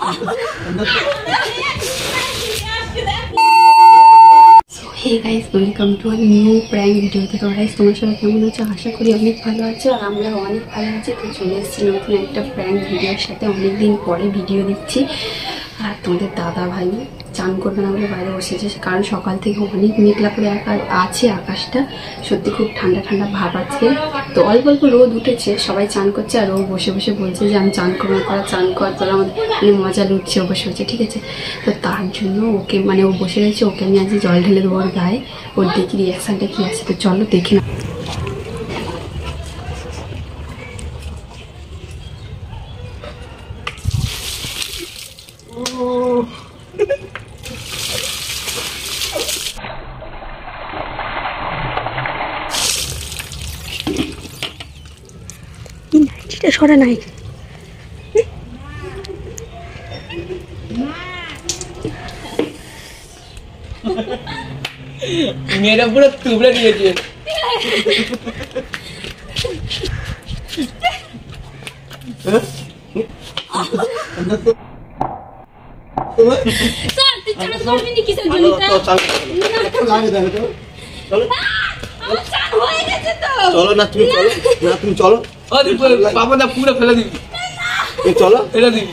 Hey guys, welcome to a new prank video. তো guys তোমরা সবাই কেমন আছো? আশা করি অনেক ভালো আছো আর আমরা অনেক ভালো আছি। তো চলে এসেছি নতুন একটা প্র্যাঙ্ক ভিডিওর সাথে। অনেকদিন পরে ভিডিও দিচ্ছি। আর তোমাদের দাদা ভাই চান করবে না বলে বাইরে বসেছে, কারণ সকাল থেকে অনেক মেঘলা করে আছে আকাশটা। সত্যি খুব ঠান্ডা ঠান্ডা ভাব আছে। তো অল্প অল্প রোদ উঠেছে, সবাই চান করছে আর ও বসে বসে বলছে যে আমি চান করবো, করা চান কর, তোরা আমাদের মানে মজা লুটছে ও বসে বসে, ঠিক আছে? তো তার জন্য ওকে মানে ও বসে রয়েছে, ওকে আমি আজকে জল ঢেলে দেবো ওর গায়ে। ওর দেখি রিয়াকশানটা কী আছে। তো চলো দেখি না। এটা সরে নাই। মেয়েরা পুরো তুবড়ে দিয়েছে। চলো না তুমি, চলো না তুমি, চলো বাবা পুরো ফেলে দিবি, চলো ফেলে দিবি।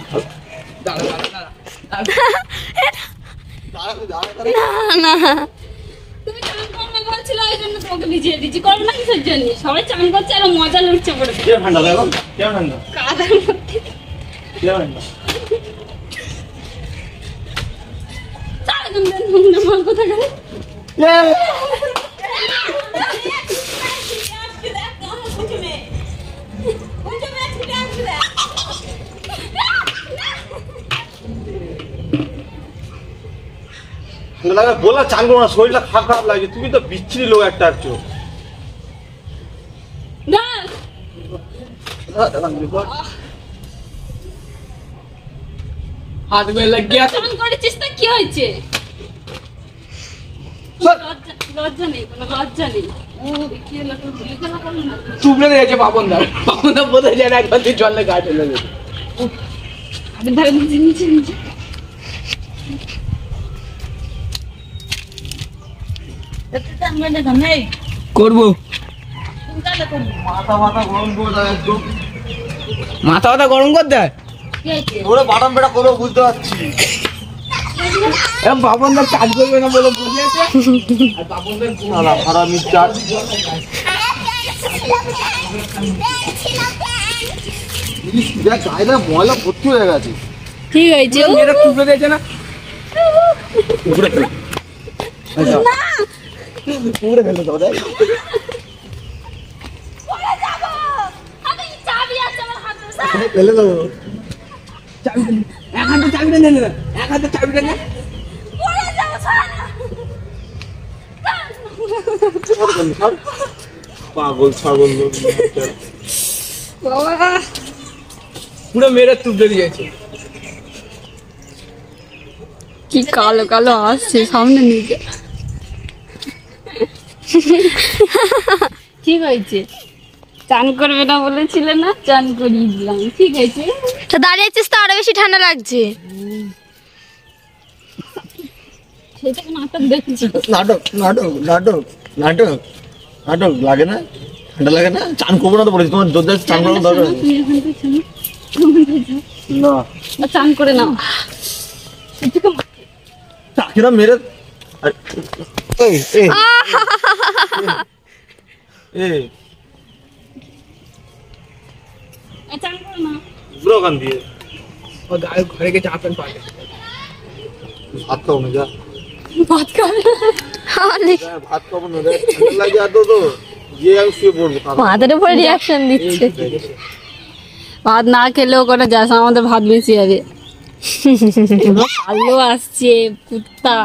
তুমি চান করবে বলছিল, এই জন্য তোমাকে ভিজিয়ে দিচ্ছি। করবে না কিসের জন্য? সবাই চান করছে আর মজা লুটছে পড়ে। ঠান্ডা দেখো, কেমন ঠান্ডা কাদার মধ্যে ঠান্ডা। কোথায় গেলে বললাম চান করো না, শরীরটা খারাপ খারাপ লাগে। তুমি তো বিচ্ছিরি লোক একটা আছো। হাত বেলা গিয়া চান করেছিস তা কি হয়েছে? লজ্জা নেই, কোনো লজ্জা নেই। তুবড়ে দিয়েছে বাবনদা। বাবনদা বোধহয় যেন একবার তুই জলে গা ঢেলে দেবে। হাতের ধারে নিচে নিচে নিচে করবো মাথা মাথা গরম করে দেয় একদম। মাথা মাথা গরম করতে হয়। ওরে বাটাম বেটা করবো বুঝতে পারছি। বাবনদা কাজ করবে না বলে বুঝেছে। আর বাবনদার হারামি চার গায়ে ময়লা ভর্তি হয়ে গেছে। ঠিক হয়েছে। মেয়েরা তুবড়ে দিয়েছে না, উপরে ফেলে উপরে ফেলে দাও। দেখ ফেলে দেবো। এক হাতে চাবিটা নে না, এক হাতে চাবিটা নে। পাগল ছাগল পুরো মেয়েরা তুবড়ে দিয়েছে। কি কালো কালো আসছে সামনে নিচে। ঠিক হয়েছে, চান করবে না বলেছিলে না, চান করিয়ে দিলাম। ঠিক আছে, তো দাঁড়িয়েছিস তো আরো বেশি ঠান্ডা লাগছে। সেটা নাটক দেখছি। নাটক নাটক নাটক নাটক নাটক লাগে না, ঠান্ডা লাগে না। চান করবো না তো বলেছি, তোমার জোর চান করানো দরকার তুমি এখন তো শোনো, না। চান করে নাও। চাকিরা মেরে চান করে নাও পুরো গান দিয়ে ও গায়ে ঘরে গেছে আপেল পাবে। ভাত খাবো না, যা ভাত খাবে। ভাত খাবো না, ঠান্ডা লাগে এত তো গিয়ে আমি শুয়ে পড়বো। ভাতের উপর রিয়াকশন দিচ্ছে। ভাত না খেলেও কোনো যাস, আমাদের ভাত বেশি হবে। কালো আসছে কুত্তা।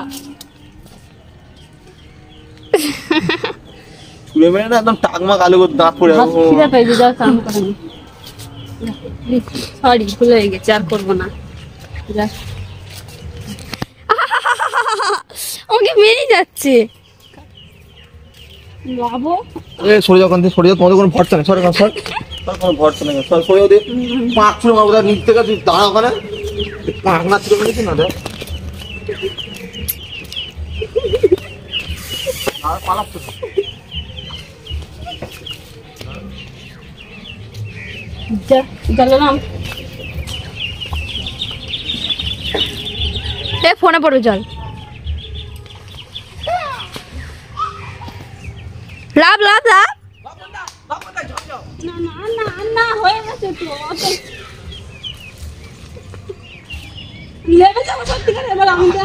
ছুঁড়ে মেরে না একদম টাকমা কালো করে দাঁত পড়ে যাবে। খিদে পেয়েছে, যাও চান করে নি। সরি, ভুল হয়ে গেছে, আর করবো না। ওকে মেরে যাচ্ছে। লাভো সরে যাও, সরে যাও, তোমাদের কোনো ভরসা নেই। সরে সর, কোনো ভরসা নেই, সরে যাও। পাঁচ ছুড়ে মারবো, নিচ থেকে তুই দাঁড়া ওখানে। পাখনা ছিল নাকি না দেখ আর পালাচ্ছে জ্বালালাম। এ ফোনে পড়বে জল। লাভ লাভ লাভ। না না না না হয়ে গেছে তো অত লেবে যাবো সত্যি করে এবার আমি তো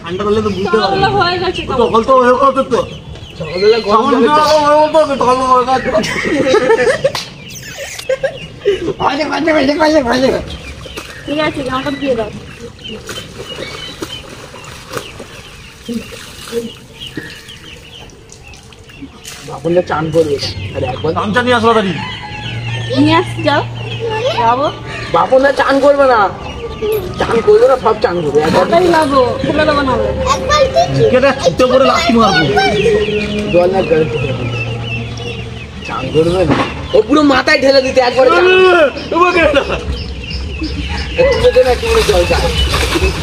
ঠান্ডা করলে তো বুঝতে পারবো সকালবেলা হয়ে গেছে তো তো বলতো ওই করতে তো সকালবেলা গরম জলে ঠিক আছে জামাটা দিয়ে দাও। বাপনটা চান করবে আর একবার গামছা নিয়ে আসলো দাঁড়ি নিয়ে আসছি যাও যাবো বাপনটা চান করবে না, চান করবে না, সব চান করবে একবার ওটাই লাগবো খুলে দেবো না কেটে ছুটে পড়ে লাঠি মারবো জল না করে চান করবে না, ও পুরো মাথায় ঢেলে দিতে একবার চান তুলে দেবে একটু করে জল চায়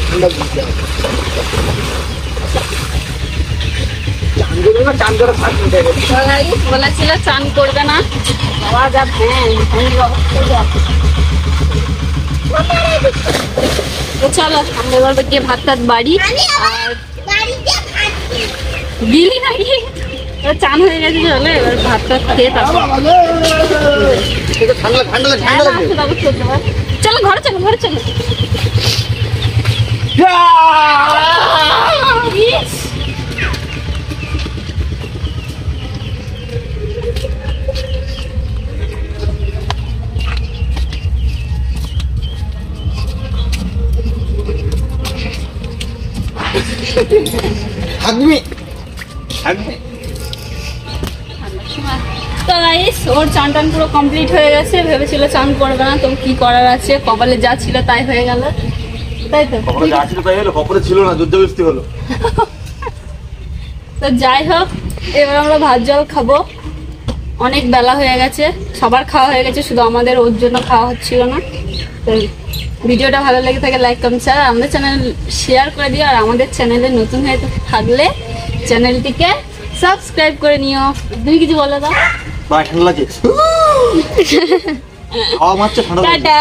ঠান্ডা বুঝতে হবে। চান করবে না, চান করে থাকবে বলেছিল চান করবে না বাবা যা ভ্যান ভ্যানের অবস্থা যা। তো চলো আমরা এবার গিয়ে ভাত টাত বাড়ি আর গিলি নাকি এবার চান হয়ে গেছে চলো এবার ভাত টাত খেয়ে তারপর ঠান্ডা ঠান্ডা হ্যাঁ, ঠান্ডা আসতে দাও, খেতে দাও। চলো ঘরে চলো ঘরে চলো ইস, থাকবি থাকবি তো গাইস ওর চান টান পুরো কমপ্লিট হয়ে গেছে ভেবেছিল চান করবে না তো কি করার আছে কপালে যা ছিল তাই হয়ে গেল তাই তো কপরে যা ছিল তাই হলো কপরে ছিল না যুদ্ধ বৃষ্টি হলো তো যাই হোক এবার আমরা ভাত জল খাবো অনেক বেলা হয়ে গেছে সবার খাওয়া হয়ে গেছে শুধু আমাদের ওর জন্য খাওয়া হচ্ছিল না তো ভিডিওটা ভালো লেগে থাকে লাইক কমেন্ট শেয়ার আমাদের চ্যানেল শেয়ার করে দিও আর আমাদের চ্যানেলে নতুন হয়ে থাকলে চ্যানেলটিকে সাবস্ক্রাইব করে নিও তুমি কিছু বলো দাও ভাই ঠান্ডা লাগছে হাওয়া মারছে ঠান্ডা লাগছে টাটা